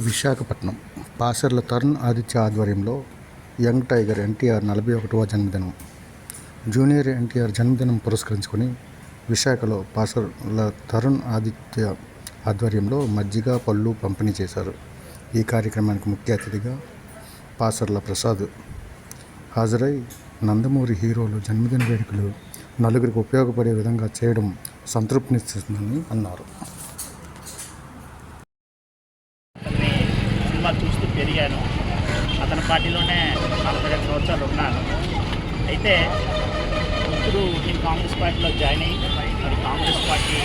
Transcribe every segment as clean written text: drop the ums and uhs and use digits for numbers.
విశాఖపట్నం పాసర్ల తరుణ్ ఆదిత్య ఆధ్వర్యంలో young tiger NTR 41వ జన్మదినం. Junior NTR జన్మదినం పురస్కరించుకొని విశాఖలో పాసర్ల తరుణ్ ఆదిత్య ఆధ్వర్యంలో మజ్జిగ పళ్ళు పంపిణీ చేశారు. ఈ కార్యక్రమానికి ముఖ్య అతిథిగా పాసర్ల ప్రసాద్ హాజరై నందమూరి హీరోలు జన్మదిన వేడుకలు నలుగురికి ఉపయోగపడే విధంగా చేయడం సంతృప్తినిస్తుందని అన్నారు. సినిమా చూస్తూ పెరిగాను. అతని పార్టీలోనే 45 సంవత్సరాలు ఉన్నాను. అయితే ఇప్పుడు నేను కాంగ్రెస్ పార్టీలో జాయిన్ అయ్యి మరి కాంగ్రెస్ పార్టీ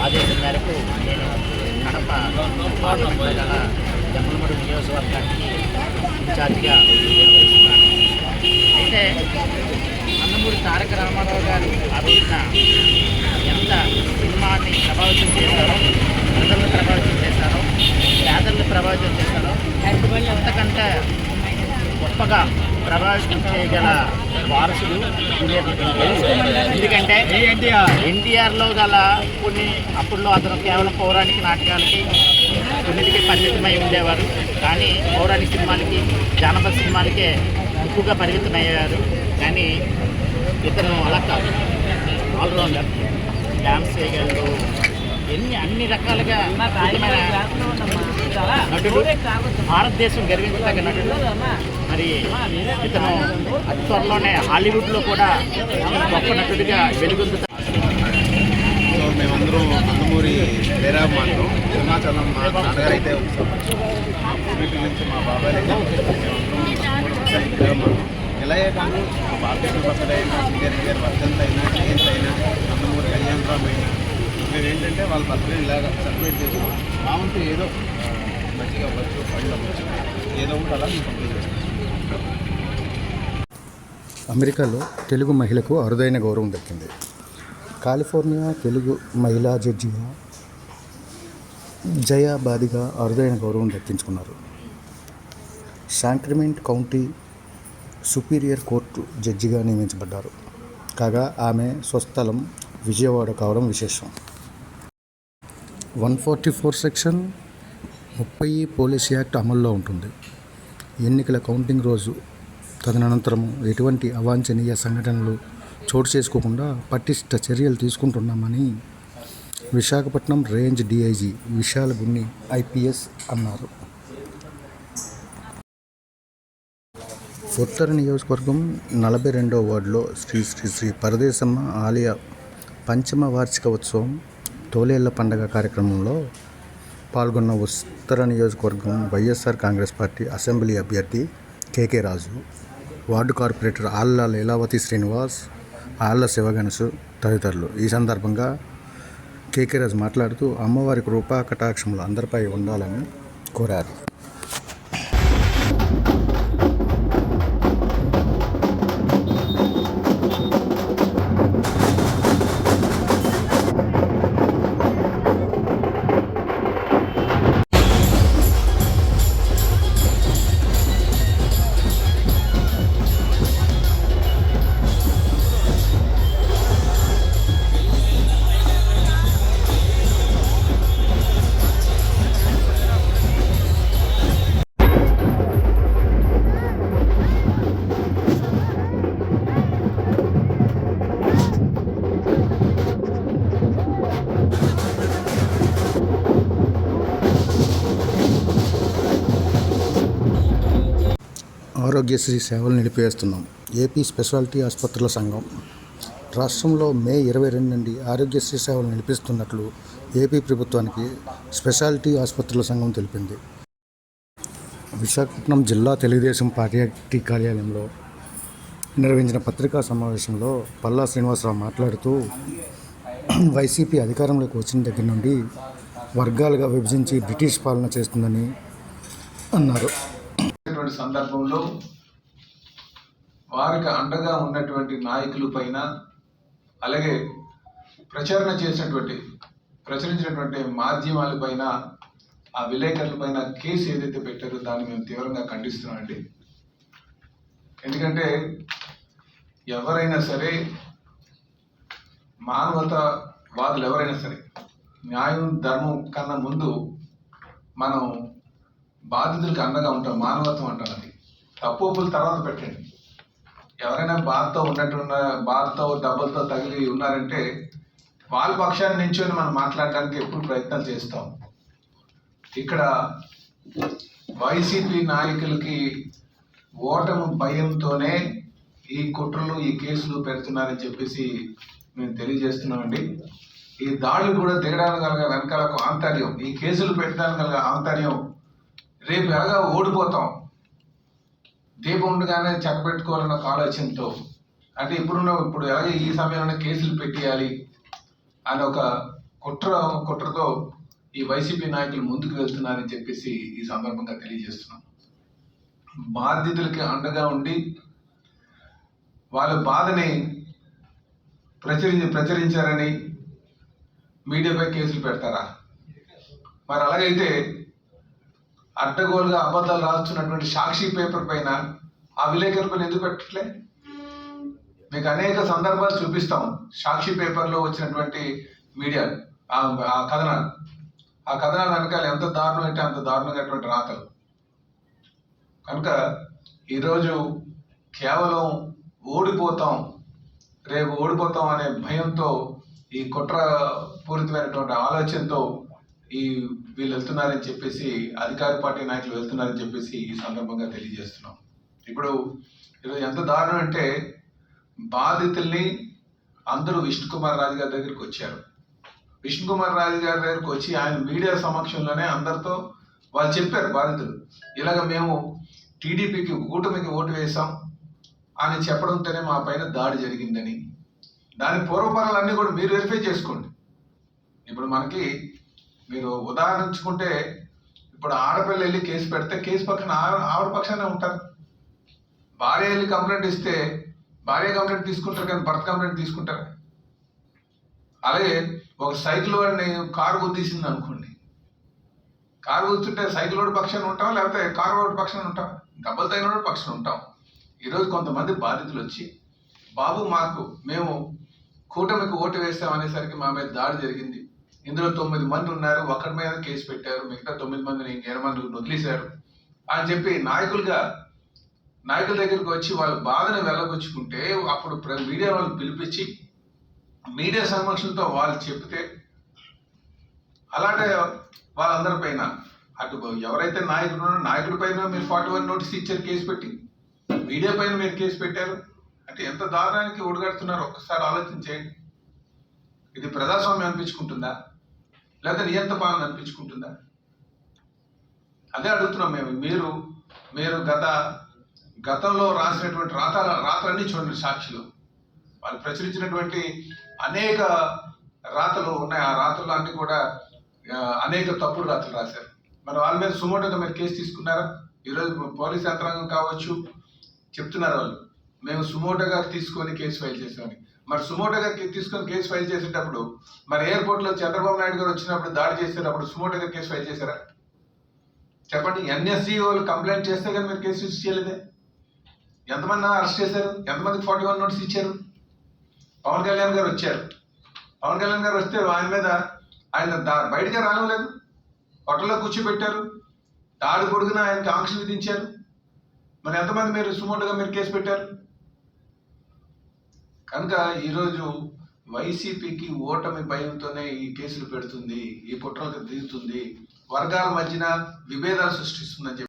ఆదేశం మేరకు నేను కడప పార్లమెంట్లో గల జమ్మలమడు నియోజకవర్గానికి ఇన్ఛార్జిగా నిర్వహిస్తున్నాను. అయితే నందమూరి తారక రామారావు గారు ఆ రోజున ఎంత సినిమాని ప్రభావితం చేశారో, ప్రజలను ప్రభావితం చేశారో, పేదలను ప్రభావితం చేశారో, అంతకంటే గొప్పగా ప్రభావితం చేయగల వారసుడు ఎందుకంటే ఎన్టీఆర్లో గల కొన్ని అప్పుడులో అతను కేవలం పౌరాణిక నాటకాలకి కొన్నిటికి పరిమితమై ఉండేవారు. కానీ పౌరాణిక సినిమాలకి, జానపద సినిమాలకే ఎక్కువగా పరిమితమయ్యారు. కానీ ఇతను అలా కాదు, ఆల్రౌండర్, డ్యాన్స్ చేయగలరు, అన్ని రకాలుగా నటుడు, భారతదేశం గర్వించదగ్గ నటుడు. మరి ఇతను అతి త్వరలోనే హాలీవుడ్లో కూడా గొప్ప నటుడిగా వెలుగొందుతారు. సో మేమందరం నందమూరి వీరాభిమానులు. సింహాచలం మా నాన్నగారు అయితే వీటి నుంచి మా బాబాయ్ అయితే మేమందరం వీరాభిమానులు. ఇలాగే కాదు బాలకృష్ణ ప్రసాద్ అయినా, సింగర్ వర్ధంత్ అయినా, జయంత్ అయినా, నందమూరి కళ్యాణరామ్ అయినా, మేము ఏంటంటే వాళ్ళ బర్త్డే ఇలాగ సెలబ్రేట్ చేస్తాం. మా వంతు ఏదో మంచిగా అవ్వచ్చు, పళ్ళు అవ్వచ్చు, ఏదో ఒకటి అలా మేము కంప్లీట్ చేస్తాం. అమెరికాలో తెలుగు మహిళకు అరుదైన గౌరవం దక్కింది. కాలిఫోర్నియా తెలుగు మహిళా జడ్జిగా జయా బాదిగా అరుదైన గౌరవం దక్కించుకున్నారు. శాంక్రమెంట్ కౌంటీ సుపీరియర్ కోర్టు జడ్జిగా నియమించబడ్డారు. కాగా ఆమె స్వస్థలం విజయవాడ కావడం విశేషం. 144 సెక్షన్ 30 పోలీస్ యాక్ట్ అమల్లో ఉంటుంది. ఎన్నికల కౌంటింగ్ రోజు తదనంతరం ఎటువంటి అవాంఛనీయ సంఘటనలు చోటు చేసుకోకుండా పటిష్ట చర్యలు తీసుకుంటున్నామని Visakhapatnam range DIG Vishal Gunni IPS అన్నారు. ఉత్తర నియోజకవర్గం 42వ వార్డులో శ్రీ శ్రీ శ్రీ పరదేశమ్మ ఆలయ పంచమ వార్షిక ఉత్సవం తోలేళ్ల పండగ కార్యక్రమంలో పాల్గొన్న ఉత్తర నియోజకవర్గం వైఎస్ఆర్ కాంగ్రెస్ పార్టీ అసెంబ్లీ అభ్యర్థి కేకే రాజు, వార్డు కార్పొరేటర్ ఆళ్ల లీలావతి శ్రీనివాస్, ఆళ్ల శివగణసు తదితరులు. ఈ సందర్భంగా కేకే రాజు మాట్లాడుతూ అమ్మవారి కృపా కటాక్షములు అందరిపై ఉండాలని కోరారు. ఆరోగ్యశ్రీ సేవలు నిలిపివేస్తున్నాం. ఏపీ స్పెషాలిటీ ఆసుపత్రుల సంఘం రాష్ట్రంలో మే 22 నుండి ఆరోగ్యశ్రీ సేవలు నిలిపిస్తున్నట్లు ఏపీ ప్రభుత్వానికి స్పెషాలిటీ ఆసుపత్రుల సంఘం తెలిపింది. విశాఖపట్నం జిల్లా తెలుగుదేశం పార్టీ కార్యాలయంలో నిర్వహించిన పత్రికా సమావేశంలో పల్లా శ్రీనివాసరావు మాట్లాడుతూ వైసీపీ అధికారంలోకి వచ్చిన దగ్గర నుండి వర్గాలుగా విభజించి బ్రిటిష్ పాలన చేస్తుందని అన్నారు. సందర్భంలో వారికి అండగా ఉన్నటువంటి నాయకుల పైన, అలాగే ప్రచురించినటువంటి మాధ్యమాల పైన, ఆ విలేకరుల పైన కేసు ఏదైతే పెట్టారో దాన్ని మేము తీవ్రంగా ఖండిస్తున్నామండి. ఎందుకంటే ఎవరైనా సరే, మానవతావాదులు ఎవరైనా సరే న్యాయం ధర్మం కన్నా ముందు మనం బాధితులకు అండగా ఉంటాం. మానవత్వం అంటాం. అది తప్పులు తర్వాత పెట్టండి. ఎవరైనా బాధతో డబ్బులతో తగిలి ఉన్నారంటే వాళ్ళ పక్షాన్ని నించొని మనం మాట్లాడడానికి ఎప్పుడు ప్రయత్నాలు చేస్తాం. ఇక్కడ వైసీపీ నాయకులకి ఓటమి భయంతోనే ఈ కుట్రలు ఈ కేసులు పెడుతున్నారని చెప్పేసి మేము తెలియజేస్తున్నామండి. ఈ దాడులు కూడా దిగడానికి గల వెనకాల ఆంతర్యం, ఈ కేసులు పెట్టడానికి గల ఆంతర్యం, రేపు ఎలాగా ఓడిపోతాం, దీపం ఉండగానే చెక్కబెట్టుకోవాలన్న ఒక ఆలోచనతో, అంటే ఇప్పుడు ఎలాగే ఈ సమయంలోనే కేసులు పెట్టేయాలి అని ఒక కుట్రతో ఈ వైసీపీ నాయకులు ముందుకు వెళ్తున్నారని చెప్పేసి ఈ సందర్భంగా తెలియజేస్తున్నాం. బాధితులకి అండగా ఉండి వాళ్ళ బాధని ప్రచురించారని మీడియాపై కేసులు పెడతారా? మరి అలాగైతే అడ్డగోలుగా అబద్ధాలు రాస్తున్నటువంటి సాక్షి పేపర్ పైన ఆ విలేకరుల పైన ఎందుకు పెట్టట్లే? మీకు అనేక సందర్భాలు చూపిస్తాం. సాక్షి పేపర్లో వచ్చినటువంటి మీడియా ఆ కథనాలు వెనకాల ఎంత దారుణం అంటే అంత దారుణమైనటువంటి రాతలు. కనుక ఈరోజు కేవలం రేపు ఓడిపోతాం అనే భయంతో, ఈ కుట్ర పూరితమైనటువంటి ఆలోచనతో వీళ్ళు వెళ్తున్నారని చెప్పేసి, అధికార పార్టీ నాయకులు వెళ్తున్నారని చెప్పేసి ఈ సందర్భంగా తెలియజేస్తున్నాం. ఇప్పుడు ఈరోజు ఎంత దారుణం అంటే, బాధితుల్ని అందరూ విష్ణుకుమార్ రాజు గారి దగ్గరికి వచ్చారు. విష్ణుకుమార్ రాజు గారి దగ్గరికి వచ్చి ఆయన మీడియా సమక్షంలోనే అందరితో వాళ్ళు చెప్పారు, బాధితులు ఇలాగ మేము టీడీపీకి కూటమికి ఓటు వేసాం అని చెప్పడంతోనే మా పైన దాడి జరిగిందని. దాని పూర్వపరాలన్నీ కూడా మీరు వెరిఫై చేసుకోండి. ఇప్పుడు మీరు ఉదాహరించుకుంటే, ఇప్పుడు ఆడపిల్ల వెళ్ళి కేసు పెడితే కేసు పక్కన ఆవిడ పక్షానే ఉంటారు. భార్య వెళ్ళి కంప్లైంట్ ఇస్తే భార్య కంప్లైంట్ తీసుకుంటారు, కానీ భర్త కంప్లైంట్ తీసుకుంటారు. అలాగే ఒక సైకిల్ వాడిని కారు గుద్దేసింది అనుకోండి, కారు గుద్దుతుంటే సైకిల్ వాడి పక్షాన్ని ఉంటాం, లేకపోతే కారు వాడి పక్షాన్ని ఉంటాం, దెబ్బలు తగిన వాడి పక్షాన్ని ఉంటాం. ఈరోజు కొంతమంది బాధితులు వచ్చి, బాబు మేము కూటమికి ఓటు వేస్తాం అనేసరికి మా మీద దాడి జరిగింది, ఇందులో 9 మంది ఉన్నారు, ఒకరి మీద కేసు పెట్టారు, మిగతా 9 మందిని 8 మందిని వదిలేశారు అని చెప్పి నాయకుల దగ్గరికి వచ్చి వాళ్ళ బాధను వెళ్ళబుచ్చుకుంటే, అప్పుడు మీడియా వాళ్ళు పిలిపించి మీడియా సమక్షంతో వాళ్ళు చెప్తే, అలాంటి వాళ్ళందరి పైన అటు ఎవరైతే నాయకుడి పైన మీరు 41 నోటీస్ ఇచ్చారు, కేసు పెట్టి మీడియా పైన మీరు కేసు పెట్టారు అంటే ఎంత దారుణానికి ఒడిగడుతున్నారు ఒక్కసారి ఆలోచన చేయండి. ఇది ప్రజాస్వామ్యం అనిపించుకుంటుందా, లేదా నియంత పాలన అనిపించుకుంటుందా? అదే అడుగుతున్నాం మేము. మీరు గతంలో రాసినటువంటి రాతలన్నీ చూడండి. సాక్షిలో వాళ్ళు ప్రచురించినటువంటి అనేక రాతలు ఉన్నాయి. ఆ రాతలు అన్ని కూడా అనేక తప్పుడు రాతలు రాశారు. మరి వాళ్ళ మీద సుమోటోగా మీరు కేసు తీసుకున్నారా? ఈరోజు పోలీస్ యంత్రాంగం కావచ్చు చెప్తున్నారు వాళ్ళు, మేము సుమోటోగా తీసుకొని కేసు ఫైల్ చేసామని. మరి సుమోటోగా తీసుకొని కేసు ఫైల్ చేసేటప్పుడు మరి ఎయిర్పోర్ట్లో చంద్రబాబు నాయుడు గారు వచ్చినప్పుడు దాడి చేసేటప్పుడు సుమోటోగా కేసు ఫైల్ చేశారా? చెప్పండి. ఎన్ఎస్జీ వాళ్ళు కంప్లైంట్ చేస్తే కానీ మీరు కేసు రిజిస్టర్ చేయలేదే? ఎంతమంది అరెస్ట్ చేశారు? ఎంతమందికి 41 నోటీస్ ఇచ్చారు? పవన్ కళ్యాణ్ గారు వచ్చారు. పవన్ కళ్యాణ్ గారు వస్తే ఆయన బయటకే రానివ్వలేదు, హోటల్లో కూర్చోబెట్టారు, దాడి పొడుగున ఆయనకి ఆంక్షలు విధించారు. మరి ఎంతమంది మీరు సుమోటోగా మీరు కేసు పెట్టారు? కనుక ఈరోజు వైసీపీకి ఓటమి భయంతోనే ఈ కేసులు పెడుతుంది, ఈ కుట్రలకు దిగుతుంది, వర్గాల మధ్యన విభేదాలు సృష్టిస్తుందని చెప్పి